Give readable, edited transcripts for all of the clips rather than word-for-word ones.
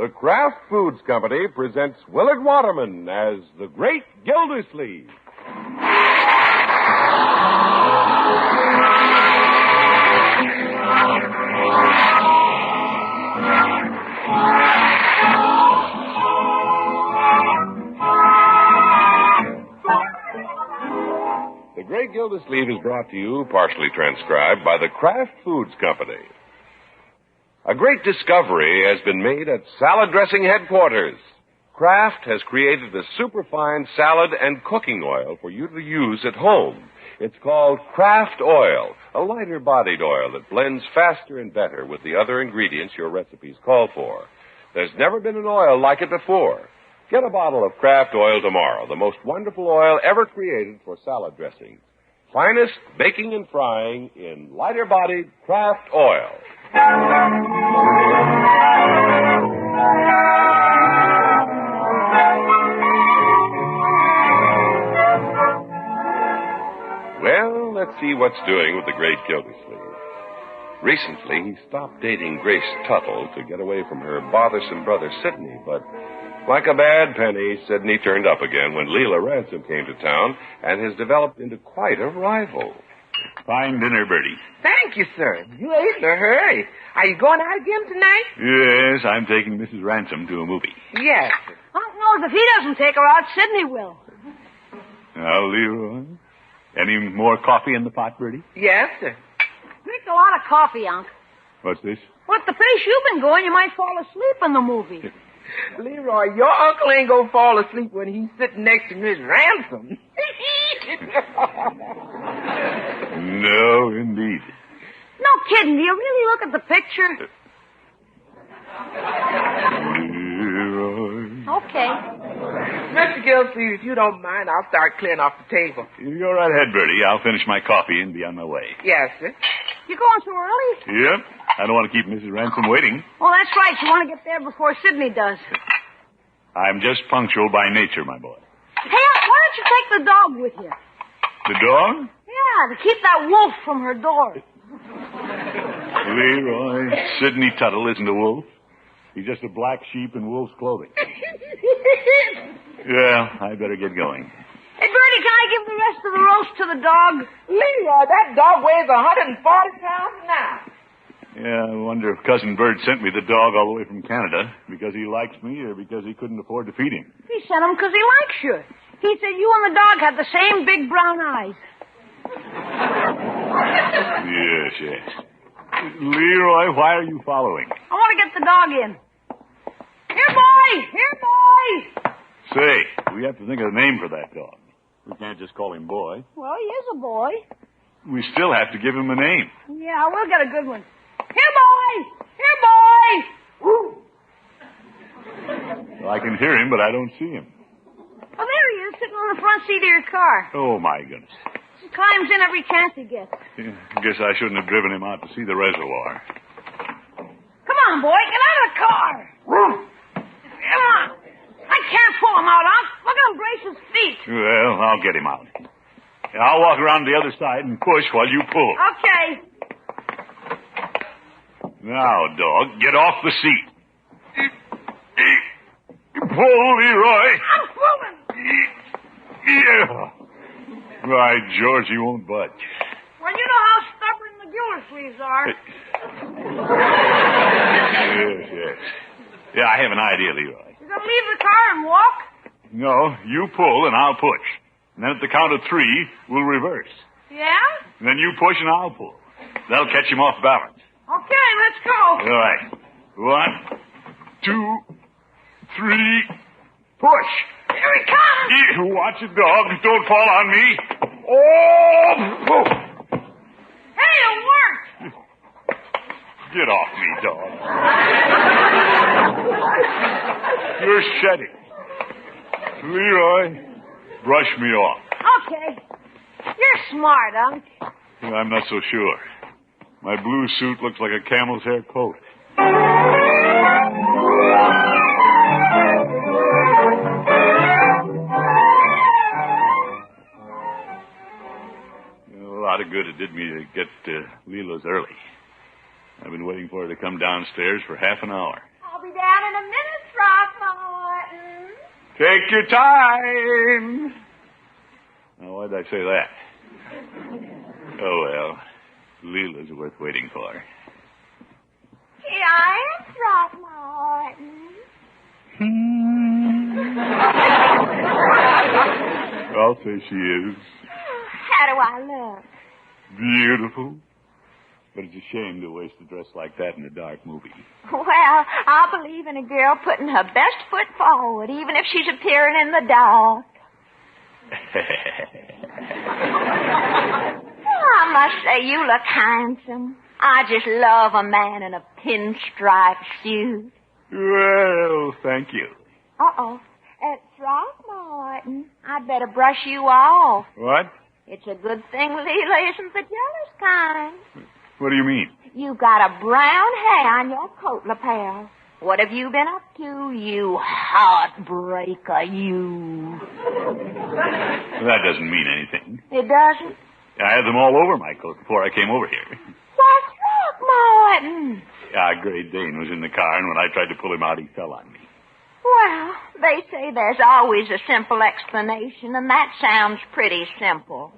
The Kraft Foods Company presents Willard Waterman as the Great Gildersleeve. The Great Gildersleeve is brought to you, partially transcribed, by the Kraft Foods Company. A great discovery has been made at salad dressing headquarters. Kraft has created a superfine salad and cooking oil for you to use at home. It's called Kraft Oil, a lighter-bodied oil that blends faster and better with the other ingredients your recipes call for. There's never been an oil like it before. Get a bottle of Kraft Oil tomorrow, the most wonderful oil ever created for salad dressing. Finest baking and frying in lighter-bodied Kraft Oil. Well, let's see what's doing with the Great Gildersleeve. Recently, he stopped dating Grace Tuttle to get away from her bothersome brother Sidney, but like a bad penny, Sidney turned up again when Leela Ransom came to town and has developed into quite a rival. Fine dinner, Birdie. Thank you, sir. You ate in a hurry. Are you going out again tonight? Yes, I'm taking Mrs. Ransom to a movie. Yes. Unc knows if he doesn't take her out, Sidney will. Now, Leroy, any more coffee in the pot, Birdie? Yes, sir. Drink a lot of coffee, Unc. What's this? What, the pace you've been going, you might fall asleep in the movie. Leroy, your uncle ain't gonna fall asleep when he's sitting next to Miss Ransom. No, indeed. No kidding. Do you really look at the picture? Leroy. Okay. Mr. Gildersleeve, if you don't mind, I'll start clearing off the table. You go right ahead, Birdie. I'll finish my coffee and be on my way. Yes, sir. You going so early? Yep. I don't want to keep Mrs. Ransom waiting. Oh, that's right. You want to get there before Sidney does. I'm just punctual by nature, my boy. Hey, Unc, why don't you take the dog with you? The dog? Yeah, to keep that wolf from her door. Leroy, Sidney Tuttle isn't a wolf. He's just a black sheep in wolf's clothing. Yeah, I better get going. Hey, Birdie, can I give the rest of the roast to the dog? Leroy, that dog weighs 140 pounds now. Yeah, I wonder if Cousin Bird sent me the dog all the way from Canada because he likes me or because he couldn't afford to feed him. He sent him because he likes you. He said you and the dog had the same big brown eyes. Yes. Leroy, why are you following? I want to get the dog in. Here, boy! Here, boy! Say, we have to think of a name for that dog. We can't just call him Boy. Well, he is a boy. We still have to give him a name. Yeah, we'll get a good one. Here, boy! Here, boy! Woo! Well, I can hear him, but I don't see him. Oh, there he is, sitting on the front seat of your car. Oh, my goodness. He climbs in every chance he gets. Yeah, I guess I shouldn't have driven him out to see the reservoir. Come on, boy, get out of the car. Come on. I can't pull him out, Unc. Look at him brace his feet. Well, I'll get him out. I'll walk around the other side and push while you pull. Okay. Now, dog, get off the seat. Pull, Leroy. I'm pulling. Yeah. Right, George, he won't budge. Well, you know how stubborn the Gildersleeves are. Yes. Yeah, I have an idea, Leroy. You gonna leave the car and walk? No, you pull and I'll push. And then at the count of 3, we'll reverse. Yeah? And then you push and I'll pull. That'll catch him off balance. Okay, let's go. All right. 1, 2, 3, push. Here he comes. Watch it, dog. Don't fall on me. Oh! Hey, it worked. Get off me, dog. You're shedding. Leroy, brush me off. Okay. You're smart, Unc. I'm not so sure. My blue suit looks like a camel's hair coat. A lot of good it did me to get Leela's early. I've been waiting for her to come downstairs for half an hour. I'll be down in a minute, Take your time. Now, why did I say that? Oh, well. Leela's worth waiting for. Here I am, Throckmorton. I'll say she is. How do I look? Beautiful. But it's a shame to waste a dress like that in a dark movie. Well, I believe in a girl putting her best foot forward, even if she's appearing in the dark. I must say, you look handsome. I just love a man in a pinstripe suit. Well, thank you. Uh-oh. Throckmorton, I'd better brush you off. What? It's a good thing Leela isn't the jealous kind. What do you mean? You got a brown hair on your coat lapel. What have you been up to, you heartbreaker, you? That doesn't mean anything. It doesn't? I had them all over my coat before I came over here. Why, Throckmorton? Great Dane was in the car, and when I tried to pull him out, he fell on me. Well, they say there's always a simple explanation, and that sounds pretty simple.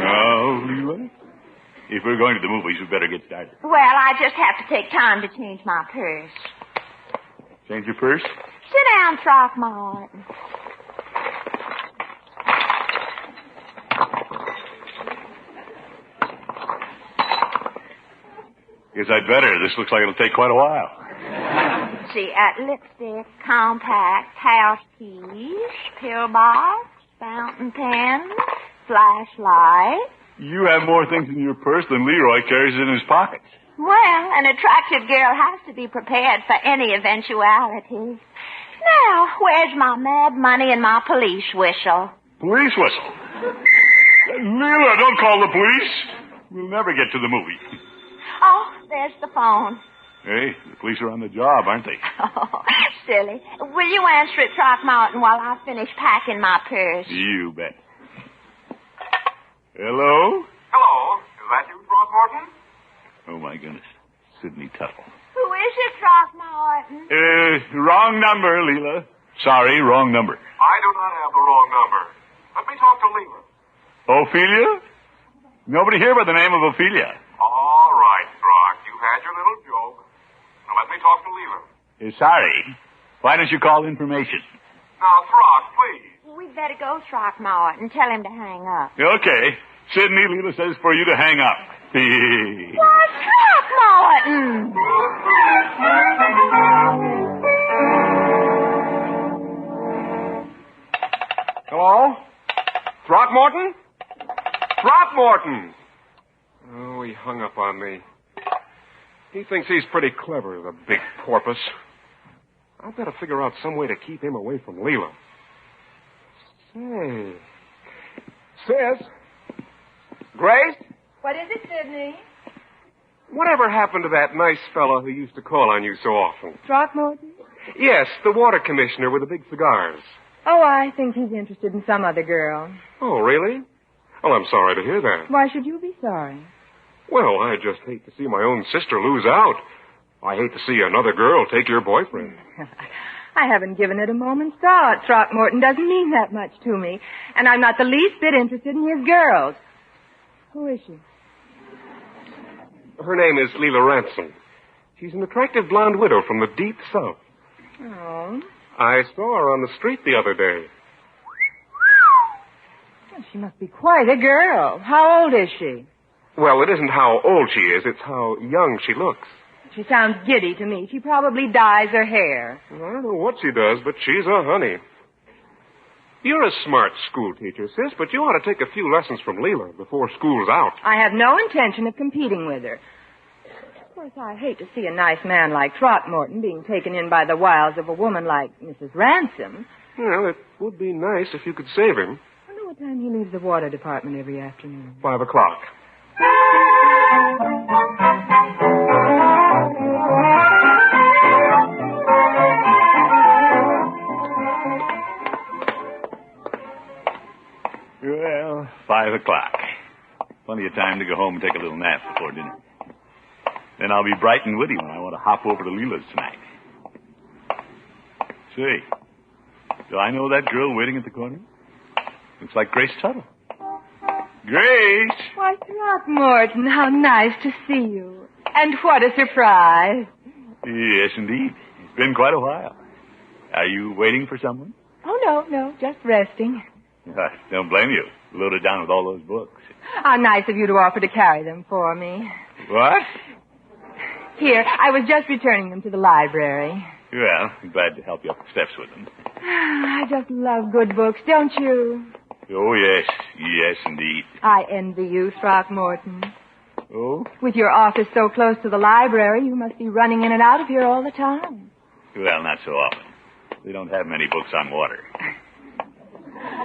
No, Leela. If we're going to the movies, we better get started. Well, I just have to take time to change my purse. Change your purse? Sit down, Throckmorton. Guess I'd better. This looks like it'll take quite a while. See, lipstick, compact, house keys, pill box, fountain pen, flashlight. You have more things in your purse than Leroy carries in his pockets. Well, an attractive girl has to be prepared for any eventuality. Now, where's my mad money and my police whistle? Police whistle? Leela, don't call the police. We'll never get to the movie. Oh, there's the phone. Hey, the police are on the job, aren't they? Oh, silly. Will you answer it, Throckmorton, while I finish packing my purse? You bet. Hello? Hello. Is that you, Throckmorton? Oh, my goodness. Sidney Tuttle. Who is it, Throckmorton? Wrong number, Leela. Sorry, wrong number. I do not have the wrong number. Let me talk to Leela. Ophelia? Nobody here by the name of Ophelia. All right, Throck. You've had your little joke. Now let me talk to Leela. Sorry. Why don't you call information? Now, Throck, please. We'd better go, Throckmorton. Tell him to hang up. Okay. Sidney, Leela says for you to hang up. Why, Throckmorton! Hello? Throckmorton? Throckmorton! Oh, he hung up on me. He thinks he's pretty clever, the big porpoise. I've got to figure out some way to keep him away from Leela. Say. Sis? Grace? What is it, Sidney? Whatever happened to that nice fellow who used to call on you so often? Throckmorton? Yes, the water commissioner with the big cigars. Oh, I think he's interested in some other girl. Oh, really? Well, I'm sorry to hear that. Why should you be sorry? Well, I just hate to see my own sister lose out. I hate to see another girl take your boyfriend. I haven't given it a moment's thought. Throckmorton doesn't mean that much to me, and I'm not the least bit interested in his girls. Who is she? Her name is Leela Ransom. She's an attractive blonde widow from the deep south. Oh. I saw her on the street the other day. Well, she must be quite a girl. How old is she? Well, it isn't how old she is, it's how young she looks. She sounds giddy to me. She probably dyes her hair. I don't know what she does, but she's a honey. You're a smart school teacher, sis, but you ought to take a few lessons from Leela before school's out. I have no intention of competing with her. Of course, I hate to see a nice man like Throckmorton being taken in by the wiles of a woman like Mrs. Ransom. Well, it would be nice if you could save him. I wonder what time he leaves the water department every afternoon. 5 o'clock. Well, 5 o'clock. Plenty of time to go home and take a little nap before dinner. Then I'll be bright and witty when I want to hop over to Leela's tonight. Say, do I know that girl waiting at the corner? Looks like Grace Tuttle. Grace! Why, Throckmorton, how nice to see you. And what a surprise. Yes, indeed. It's been quite a while. Are you waiting for someone? Oh, no, just resting. Don't blame you. Loaded down with all those books. How nice of you to offer to carry them for me. What? Here, I was just returning them to the library. Well, I'm glad to help you up the steps with them. I just love good books, don't you? Oh, yes. Yes, indeed. I envy you, Throckmorton. Oh? With your office so close to the library, you must be running in and out of here all the time. Well, not so often. They don't have many books on water.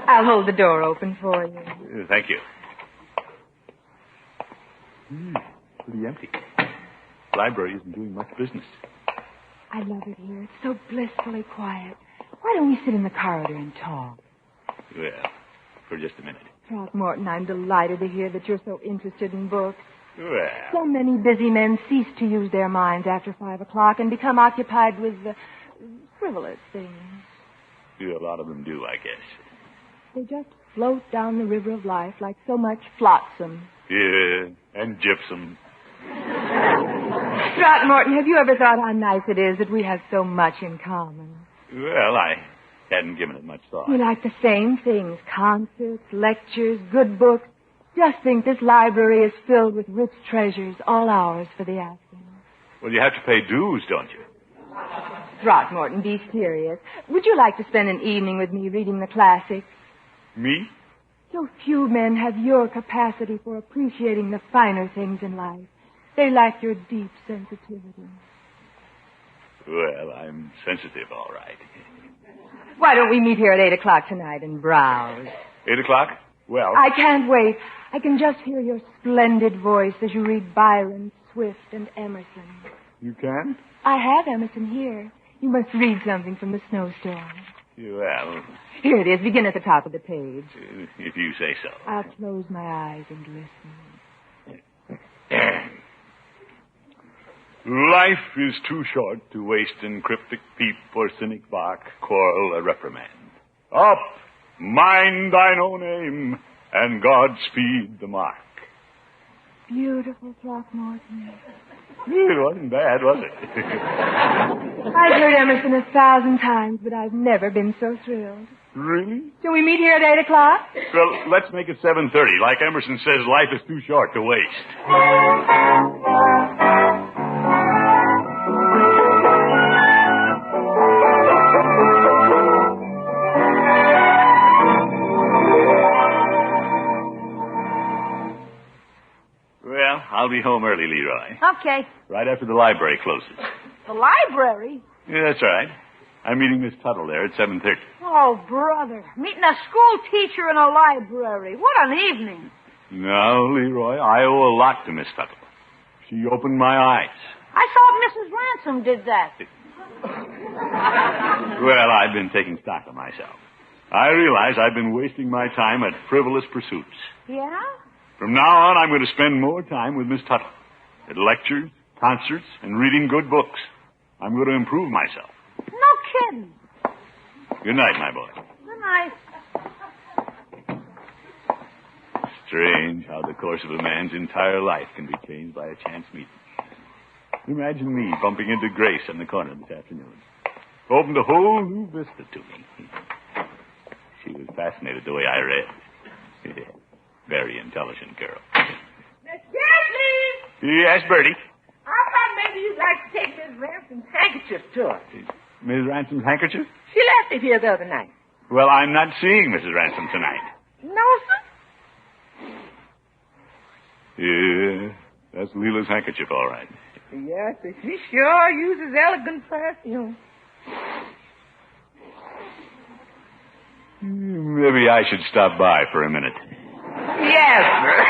I'll hold the door open for you. Thank you. Pretty empty. Library isn't doing much business. I love it here. It's so blissfully quiet. Why don't we sit in the corridor and talk? Well, for just a minute. Throckmorton, I'm delighted to hear that you're so interested in books. Well. So many busy men cease to use their minds after 5 o'clock and become occupied with frivolous things. Yeah, a lot of them do, I guess. They just float down the river of life like so much flotsam. Yeah, and gypsum. Throckmorton, have you ever thought how nice it is that we have so much in common? Well, I hadn't given it much thought. We like the same things. Concerts, lectures, good books. Just think this library is filled with rich treasures, all ours for the asking. Well, you have to pay dues, don't you? Throckmorton, be serious. Would you like to spend an evening with me reading the classics? Me? So few men have your capacity for appreciating the finer things in life. They lack your deep sensitivity. Well, I'm sensitive, all right. Why don't we meet here at 8 o'clock tonight and browse? 8 o'clock? Well... I can't wait. I can just hear your splendid voice as you read Byron, Swift, and Emerson. You can? I have Emerson here. You must read something from the snowstorm. Well... Here it is. Begin at the top of the page. If you say so. I'll close my eyes and listen. Life is too short to waste in cryptic peep or cynic bark, quarrel or reprimand. Up, mind thine own aim, and Godspeed the mark. Beautiful, Throckmorton. It wasn't bad, was it? I've heard Emerson 1,000 times, but I've never been so thrilled. Really? Shall we meet here at 8 o'clock? Well, let's make it 7:30. Like Emerson says, life is too short to waste. Well, I'll be home early, Leroy. Okay. Right after the library closes. The library? Yeah, that's right. I'm meeting Miss Tuttle there at 7:30. Oh, brother. Meeting a school teacher in a library. What an evening. No, Leroy, I owe a lot to Miss Tuttle. She opened my eyes. I thought Mrs. Ransom did that. Well, I've been taking stock of myself. I realize I've been wasting my time at frivolous pursuits. Yeah? From now on, I'm going to spend more time with Miss Tuttle. At lectures, concerts, and reading good books. I'm going to improve myself. No kidding. Good night, my boy. Good night. Strange how the course of a man's entire life can be changed by a chance meeting. Imagine me bumping into Grace on the corner this afternoon. Opened a whole new vista to me. She was fascinated the way I read. Very intelligent girl. Miss Gildersleeve! Yes, Birdie? I thought maybe you'd like to take Miss Ransom's handkerchief to her. Miss Ransom's handkerchief? She left it here the other night. Well, I'm not seeing Mrs. Ransom tonight. No, sir? Yeah, that's Leela's handkerchief, all right. Yes, sir. She sure uses elegant perfume. Maybe I should stop by for a minute. Yes, sir.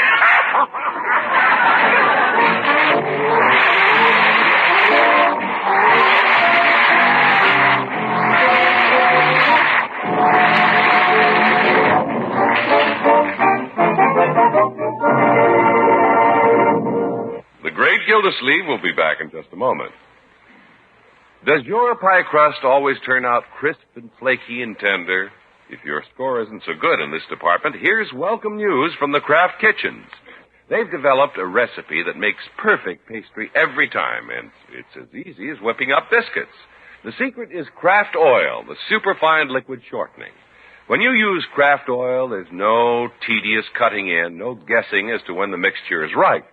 The Great Gildersleeve will be back in just a moment. Does your pie crust always turn out crisp and flaky and tender? If your score isn't so good in this department, here's welcome news from the Kraft Kitchens. They've developed a recipe that makes perfect pastry every time, and it's as easy as whipping up biscuits. The secret is Kraft Oil, the superfine liquid shortening. When you use Kraft Oil, there's no tedious cutting in, no guessing as to when the mixture is right.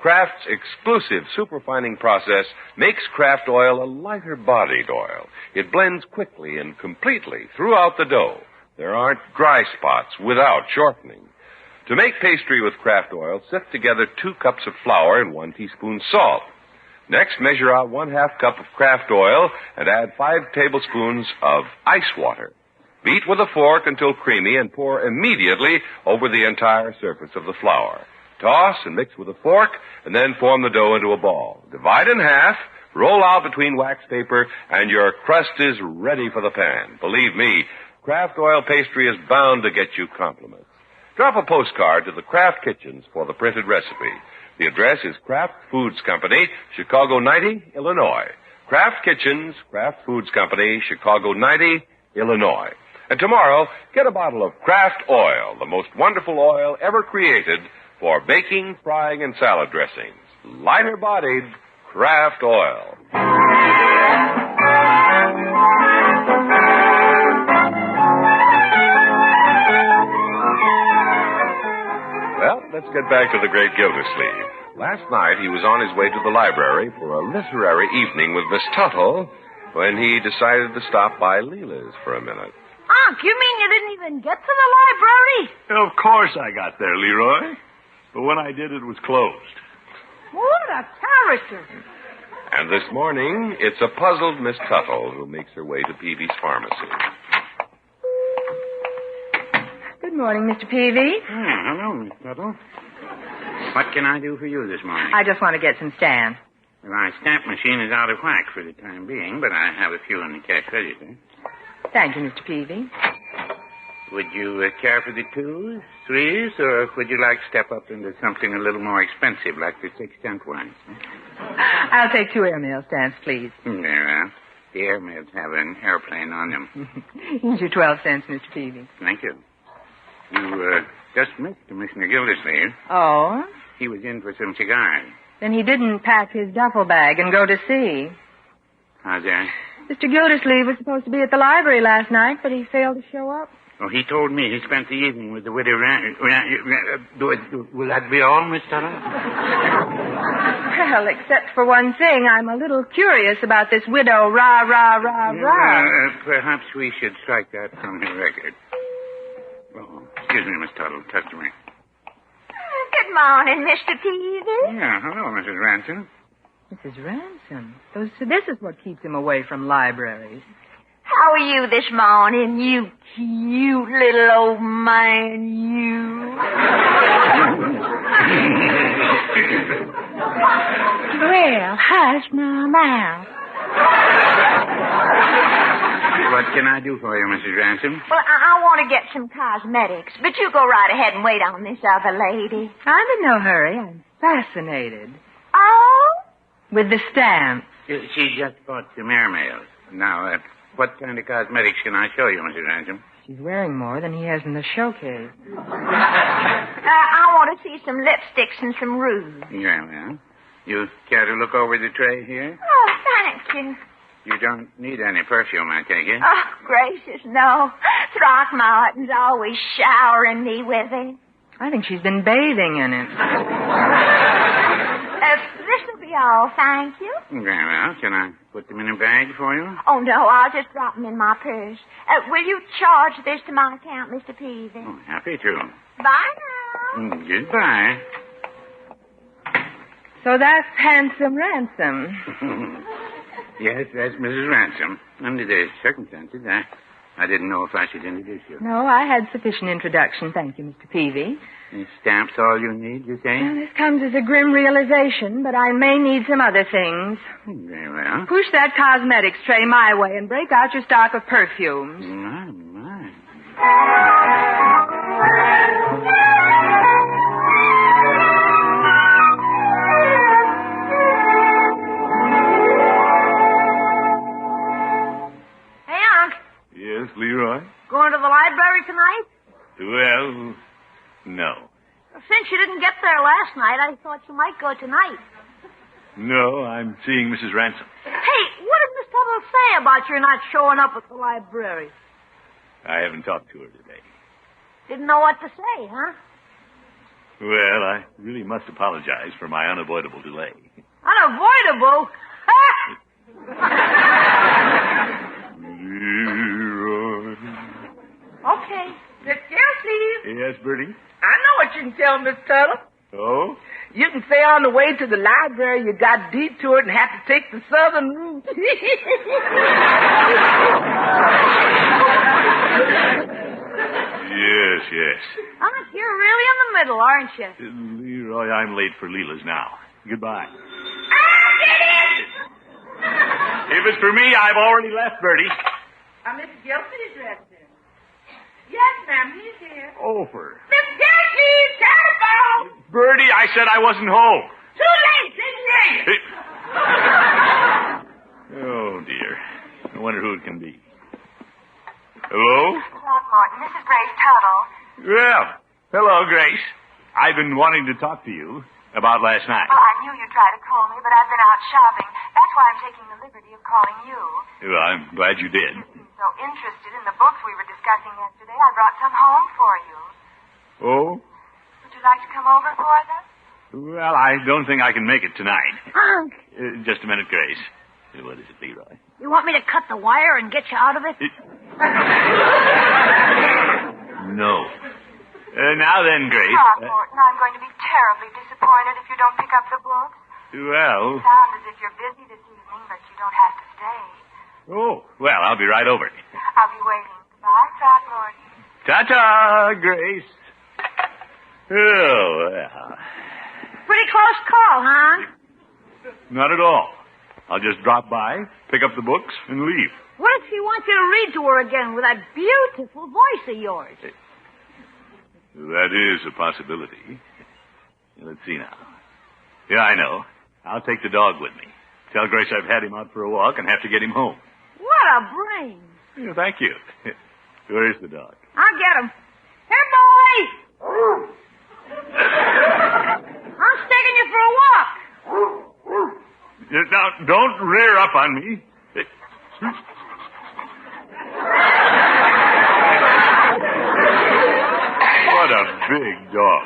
Kraft's exclusive superfining process makes Kraft Oil a lighter-bodied oil. It blends quickly and completely throughout the dough. There aren't dry spots without shortening. To make pastry with Kraft Oil, sift together 2 cups of flour and 1 teaspoon salt. Next, measure out 1/2 cup of Kraft Oil and add 5 tablespoons of ice water. Beat with a fork until creamy and pour immediately over the entire surface of the flour. Toss and mix with a fork, and then form the dough into a ball. Divide in half, roll out between wax paper, and your crust is ready for the pan. Believe me, Kraft Oil pastry is bound to get you compliments. Drop a postcard to the Kraft Kitchens for the printed recipe. The address is Kraft Foods Company, Chicago 90, Illinois. Kraft Kitchens, Kraft Foods Company, Chicago 90, Illinois. And tomorrow, get a bottle of Kraft Oil, the most wonderful oil ever created for baking, frying, and salad dressings. Lighter-bodied Kraft Oil. Well, let's get back to the Great Gildersleeve. Last night, he was on his way to the library for a literary evening with Miss Tuttle when he decided to stop by Leela's for a minute. Unc, you mean you didn't even get to the library? Of course I got there, Leroy. But when I did, it was closed. What a character. And this morning, it's a puzzled Miss Tuttle who makes her way to Peavy's pharmacy. Good morning, Mr. Peavy. Hello, Miss Tuttle. What can I do for you this morning? I just want to get some stamps. Well, my stamp machine is out of whack for the time being, but I have a few in the cash register. Thank you, Mr. Peavy. Would you care for the 2s, 3s, or would you like to step up into something a little more expensive, like the 6-cent ones? I'll take 2 airmail stamps, please. Very well. The airmails have an airplane on them. Here's your 12 cents, Mr. Peavy. Thank you. You just missed Commissioner Gildersleeve. Oh? He was in for some cigars. Then he didn't pack his duffel bag and go to sea. How's that? Mr. Gildersleeve was supposed to be at the library last night, but he failed to show up. Oh, he told me he spent the evening with the widow will that be all, Miss Tuttle? Well, except for one thing, I'm a little curious about this widow rah. Perhaps we should strike that from the record. Oh, excuse me, Miss Tuttle. Customer. Good morning, Mr. Peavy. Yeah, hello, Mrs. Ransom. Mrs. Ransom? This is what keeps him away from libraries. How are you this morning, you cute little old man, you? Well, hush my mouth. What can I do for you, Mrs. Ransom? Well, I want to get some cosmetics, but you go right ahead and wait on this other lady. I'm in no hurry. I'm fascinated. Oh? With the stamps. She just bought some airmails. Now, what kind of cosmetics can I show you, Mrs. Ransom? She's wearing more than he has in the showcase. I want to see some lipsticks and some rouge. Yeah, well. You care to look over the tray here? Oh, thank you. You don't need any perfume, I take it. Oh, gracious, no. Throckmorton's always showering me with it. I think she's been bathing in it. This'll be all, thank you. Very well. Can I put them in a bag for you? Oh, no, I'll just drop them in my purse. Will you charge this to my account, Mr. Peavy? Oh, happy to. Bye now. Goodbye. So that's Handsome Ransom. Yes, that's Mrs. Ransom. Under the circumstances, I didn't know if I should introduce you. No, I had sufficient introduction, thank you, Mr. Peavy. The stamp's all you need, you say? Well, this comes as a grim realization, but I may need some other things. Very well. Push that cosmetics tray my way and break out your stock of perfumes. My. going to the library tonight? Well, no. Since you didn't get there last night, I thought you might go tonight. No, I'm seeing Mrs. Ransom. Hey, what did Miss Tuttle say about your not showing up at the library? I haven't talked to her today. Didn't know what to say, huh? Well, I really must apologize for my unavoidable delay. Unavoidable? Leroy. Okay. Miss Gildersleeve, Yes, Birdie? I know what you can tell Miss Tuttle. Oh? You can say on the way to the library you got detoured and had to take the southern route. Yes. You're really in the middle, aren't you? Leroy, I'm late for Leela's now. Goodbye. If it's for me, I've already left, Birdie. Miss Gildersleeve's dressed in. Yes, ma'am, he's here. Over. Miss Gildersleeve, telephone! Birdie, I said I wasn't home. Too late, didn't you? Oh, dear. I wonder who it can be. Hello? Throckmorton, this is Grace Tuttle. Well, hello, Grace. I've been wanting to talk to you about last night. Well, I knew you'd try to call me, but I've been out shopping. That's why I'm taking the liberty of calling you. Well, I'm glad you did. You seem so interested in the books we were discussing yesterday. I brought some home for you. Oh? Would you like to come over for them? Well, I don't think I can make it tonight. Unc, Just a minute, Grace. What is it, Leroy? you want me to cut the wire and get you out of it? No. Now then, Grace. Throckmorton, I'm going to be terribly disappointed if you don't pick up the books. Well. You sound as if you're busy this evening, but you don't have to stay. Oh, well, I'll be right over. I'll be waiting. Goodbye, Throckmorton. Ta-ta, Grace. Oh, well. Pretty close call, huh? Not at all. I'll just drop by, pick up the books, and leave. What if she wants you to read to her again with that beautiful voice of yours? That is a possibility. Let's see now. Yeah, I know. I'll take the dog with me. Tell Grace I've had him out for a walk and have to get him home. What a brain. Yeah, thank you. Where's the dog? I'll get him. Here, boy! I'm taking you for a walk. Now, don't rear up on me. What a big dog.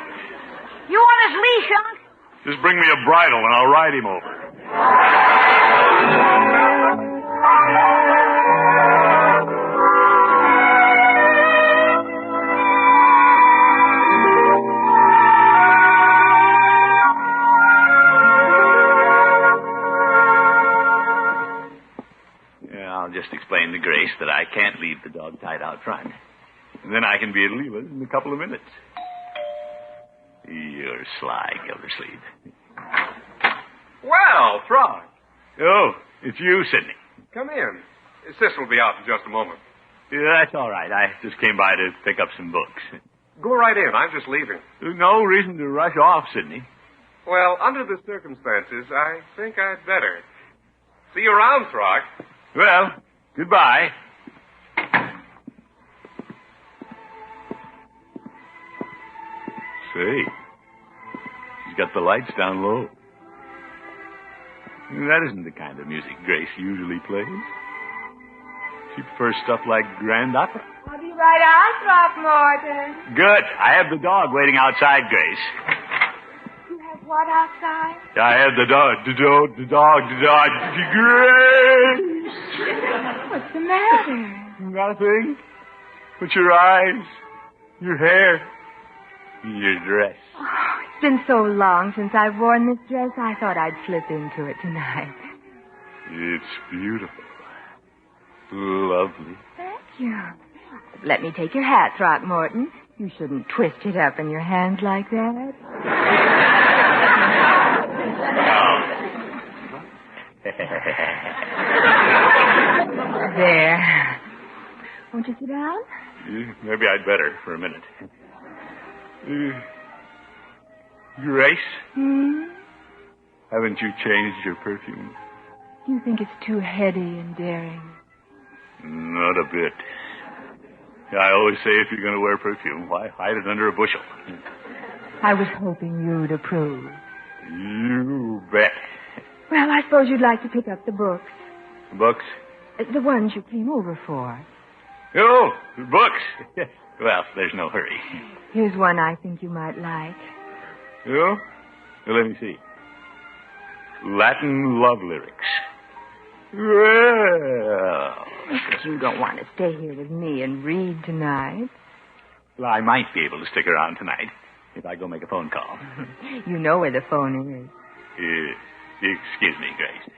You want his leash, Unc? Just bring me a bridle and I'll ride him over. I'll just explain to Grace that I can't leave the dog tied out front. And then I can be at Leela's in a couple of minutes. You're sly, Gildersleeve. Well, Frog, Oh, it's you, Sidney. come in. Sis will be out in just a moment. Yeah, that's all right. I just came by to pick up some books. Go right in. I'm just leaving. There's no reason to rush off, Sidney. Well, under the circumstances, I think I'd better. See you around, Throck. Well, goodbye. Say, she's got the lights down low. That isn't the kind of music Grace usually plays. She prefers stuff like grand opera. I'll be right out, Throckmorton. Good. I have the dog waiting outside, Grace. You have what outside? I have the dog, Grace! What's the matter? Nothing. But your eyes, your hair, your dress. Oh, it's been so long since I've worn this dress, I thought I'd slip into it tonight. It's beautiful. Lovely. Thank you. Let me take your hat, Throckmorton. You shouldn't twist it up in your hands like that. There. Won't you sit down? Maybe I'd better for a minute. Grace, haven't you changed your perfume? Do you think it's too heady and daring? Not a bit. I always say if you're going to wear perfume, why hide it under a bushel? I was hoping you'd approve. You bet. Well, I suppose you'd like to pick up the books. Books? The ones you came over for. Oh, books. Well, there's no hurry. Here's one I think you might like. Oh? Well, let me see. Latin love lyrics. Well... But you don't want to stay here with me and read tonight. Well, I might be able to stick around tonight if I go make a phone call. You know where the phone is. Excuse me, Grace.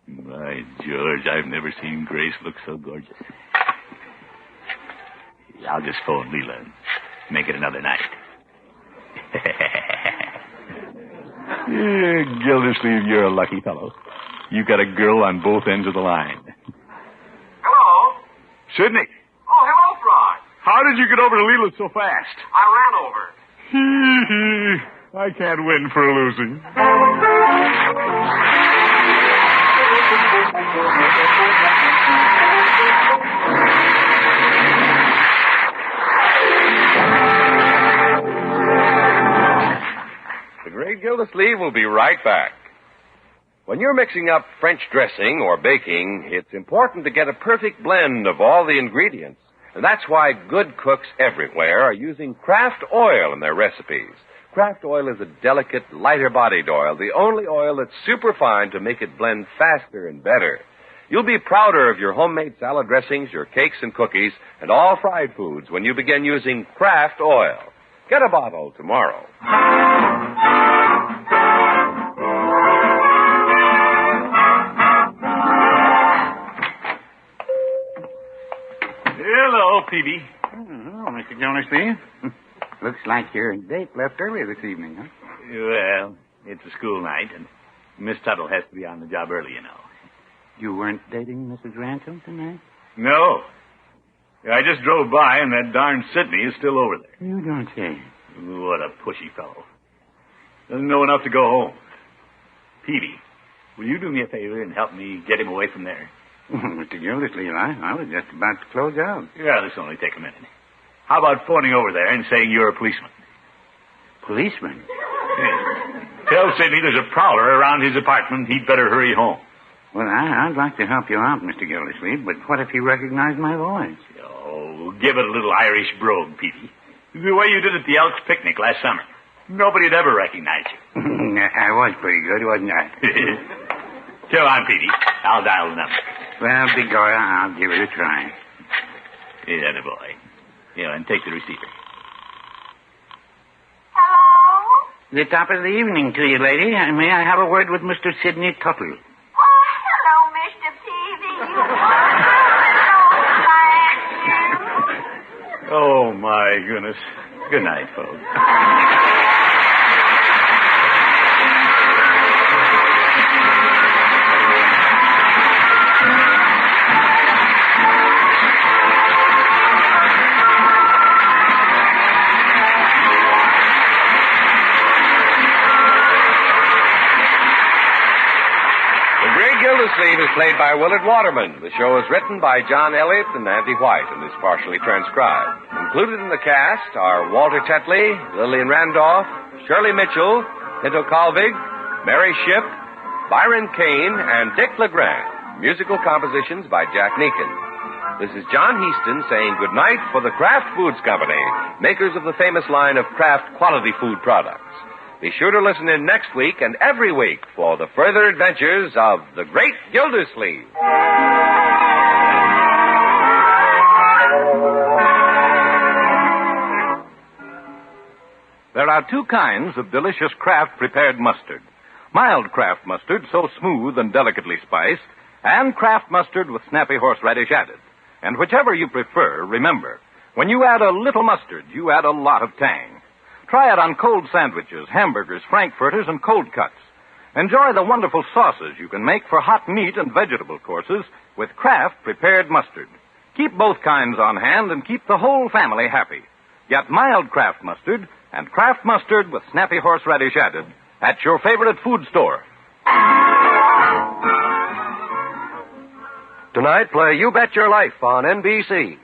My George, I've never seen Grace look so gorgeous. I'll just phone Leela and make it another night. Gildersleeve, you're a lucky fellow. You've got a girl on both ends of the line. Hello? Sidney. Oh, hello, Frog. How did you get over to Leela so fast? I ran over. I can't win for losing. The Great Gildersleeve will be right back. When you're mixing up French dressing or baking, it's important to get a perfect blend of all the ingredients. And that's why good cooks everywhere are using Kraft oil in their recipes. Kraft oil is a delicate, lighter-bodied oil, the only oil that's superfine to make it blend faster and better. You'll be prouder of your homemade salad dressings, your cakes and cookies, and all fried foods when you begin using Kraft oil. Get a bottle tomorrow. Hello, Peavy. Oh, Mr. Gildersleeve. Looks like your date left early this evening, huh? Well, it's a school night, and Miss Tuttle has to be on the job early, you know. You weren't dating Mrs. Ransom tonight? No. I just drove by, and that darn Sidney is still over there. You don't say. What a pushy fellow. Doesn't know enough to go home. Peavy, will you do me a favor and help me get him away from there? Mr. Gildersleeve, I was just about to close out. Yeah, this will only take a minute. How about phoning over there and saying you're a policeman? Policeman? Hey, tell Sidney there's a prowler around his apartment. He'd better hurry home. Well, I'd like to help you out, Mr. Gildersleeve, but what if he recognized my voice? Oh, give it a little Irish brogue, Peavy. The way you did at the Elks picnic last summer. Nobody'd ever recognize you. I was pretty good, wasn't I? Go on, Peavy. I'll dial the number. Well, begorra, I'll give it a try. Yeah, the boy. Yeah, and take the receiver. Hello? The top of the evening to you, lady. May I have a word with Mr. Sidney Tuttle? Oh, hello, Mr. Peavy. You Oh, my goodness. Good night, folks. Gildersleeve is played by Willard Waterman. The show is written by John Elliott and Andy White and is partially transcribed. Included in the cast are Walter Tetley, Lillian Randolph, Shirley Mitchell, Pinto Calvig, Mary Shipp, Byron Kane, and Dick LeGrand. Musical compositions by Jack Meakin. This is John Heaston saying goodnight for the Kraft Foods Company, makers of the famous line of Kraft quality food products. Be sure to listen in next week and every week for the further adventures of the Great Gildersleeve. There are two kinds of delicious Kraft prepared mustard. Mild Kraft mustard, so smooth and delicately spiced, and Kraft mustard with snappy horseradish added. And whichever you prefer, remember, when you add a little mustard, you add a lot of tang. Try it on cold sandwiches, hamburgers, frankfurters, and cold cuts. Enjoy the wonderful sauces you can make for hot meat and vegetable courses with Kraft prepared mustard. Keep both kinds on hand and keep the whole family happy. Get mild Kraft mustard and Kraft mustard with snappy horseradish added at your favorite food store. Tonight, play You Bet Your Life on NBC.